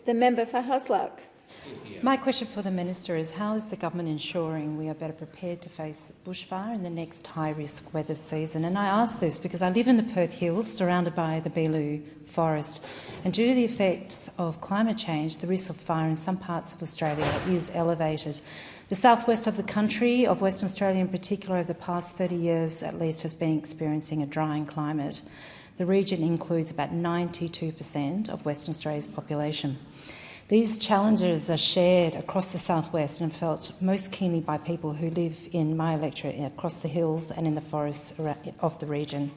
The member for Hasluck. My question for the Minister is, how is the government ensuring we are better prepared to face bushfire in the next high-risk weather season? And I ask this because I live in the Perth Hills, surrounded by the Beeloo Forest, and due to the effects of climate change, the risk of fire in some parts of Australia is elevated. The southwest of the country, of Western Australia in particular, over the past 30 years at least, has been experiencing a drying climate. The region includes about 92% of Western Australia's population. These challenges are shared across the southwest and felt most keenly by people who live in my electorate across the hills and in the forests of the region.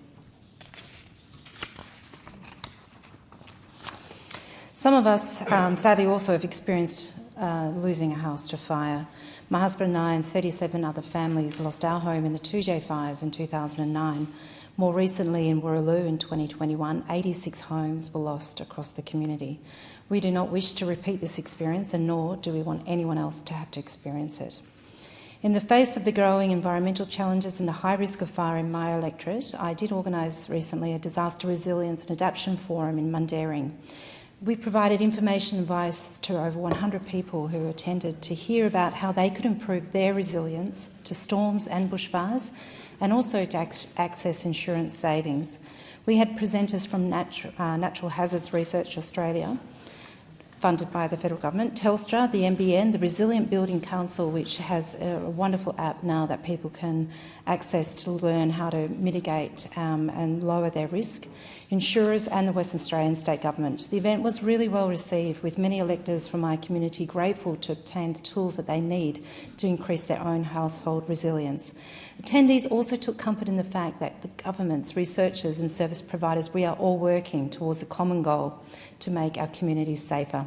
Some of us, sadly, also have experienced losing a house to fire. My husband and I and 37 other families lost our home in the 2J fires in 2009. More recently, in Warraloo in 2021, 86 homes were lost across the community. We do not wish to repeat this experience, and nor do we want anyone else to have to experience it. In the face of the growing environmental challenges and the high risk of fire in my electorate, I did organise recently a Disaster Resilience and Adaptation Forum in Mundaring. We provided information and advice to over 100 people who attended to hear about how they could improve their resilience to storms and bushfires, and also to access insurance savings. We had presenters from Natural Hazards Research Australia, funded by the federal government, Telstra, the NBN, the Resilient Building Council, which has a wonderful app now that people can access to learn how to mitigate and lower their risk, insurers and the Western Australian State Government. The event was really well received, with many electors from my community grateful to obtain the tools that they need to increase their own household resilience. Attendees also took comfort in the fact that the governments, researchers and service providers, we are all working towards a common goal to make our communities safer.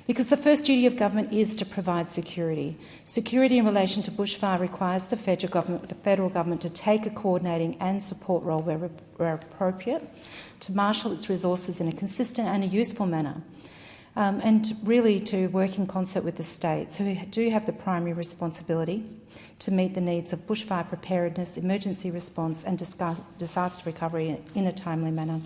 Because the first duty of government is to provide security. Security in relation to bushfire requires the federal government to take a coordinating and support role where appropriate, to marshal its resources in a consistent and a useful manner, and really to work in concert with the states, who do have the primary responsibility to meet the needs of bushfire preparedness, emergency response and disaster recovery in a timely manner.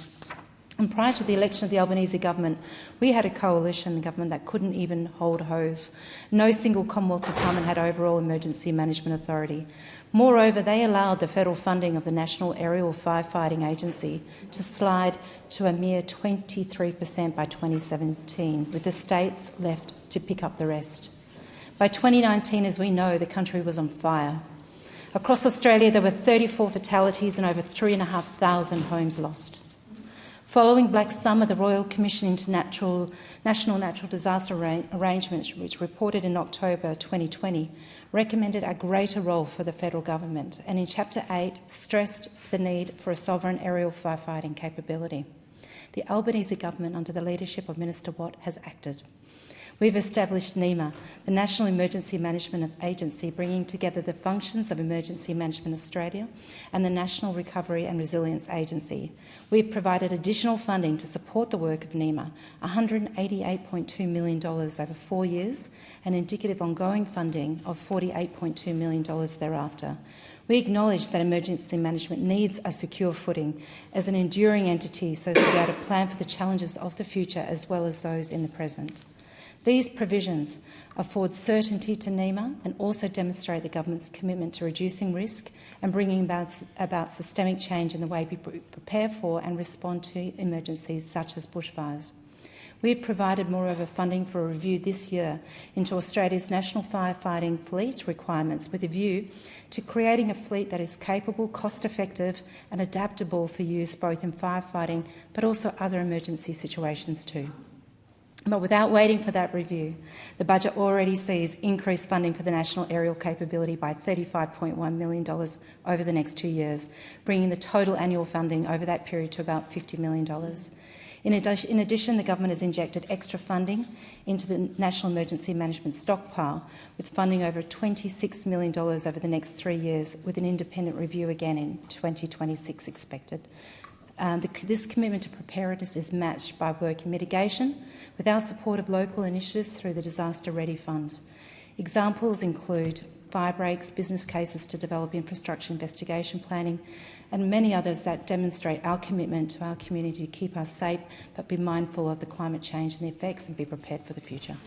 And prior to the election of the Albanese government, we had a coalition government that couldn't even hold hose. No single Commonwealth department had overall emergency management authority. Moreover, they allowed the federal funding of the National Aerial Firefighting Agency to slide to a mere 23% by 2017, with the states left to pick up the rest. By 2019, as we know, the country was on fire. Across Australia, there were 34 fatalities and over 3,500 homes lost. Following Black Summer, the Royal Commission into National Natural Disaster Arrangements, which reported in October 2020, recommended a greater role for the federal government, and in Chapter 8 stressed the need for a sovereign aerial firefighting capability. The Albanese government, under the leadership of Minister Watt, has acted. We've established NEMA, the National Emergency Management Agency, bringing together the functions of Emergency Management Australia and the National Recovery and Resilience Agency. We've provided additional funding to support the work of NEMA, $188.2 million over 4 years, and indicative ongoing funding of $48.2 million thereafter. We acknowledge that emergency management needs a secure footing as an enduring entity so as to be able to plan for the challenges of the future as well as those in the present. These provisions afford certainty to NEMA and also demonstrate the government's commitment to reducing risk and bringing about systemic change in the way we prepare for and respond to emergencies such as bushfires. We have provided, moreover, funding for a review this year into Australia's national firefighting fleet requirements, with a view to creating a fleet that is capable, cost-effective and adaptable for use both in firefighting but also other emergency situations too. But without waiting for that review, the budget already sees increased funding for the national aerial capability by $35.1 million over the next 2 years, bringing the total annual funding over that period to about $50 million. In addition, the government has injected extra funding into the National Emergency Management Stockpile, with funding over $26 million over the next 3 years, with an independent review again in 2026 expected. This commitment to preparedness is matched by work in mitigation, with our support of local initiatives through the Disaster Ready Fund. Examples include fire breaks, business cases to develop infrastructure investigation planning, and many others that demonstrate our commitment to our community to keep us safe but be mindful of the climate change and the effects and be prepared for the future.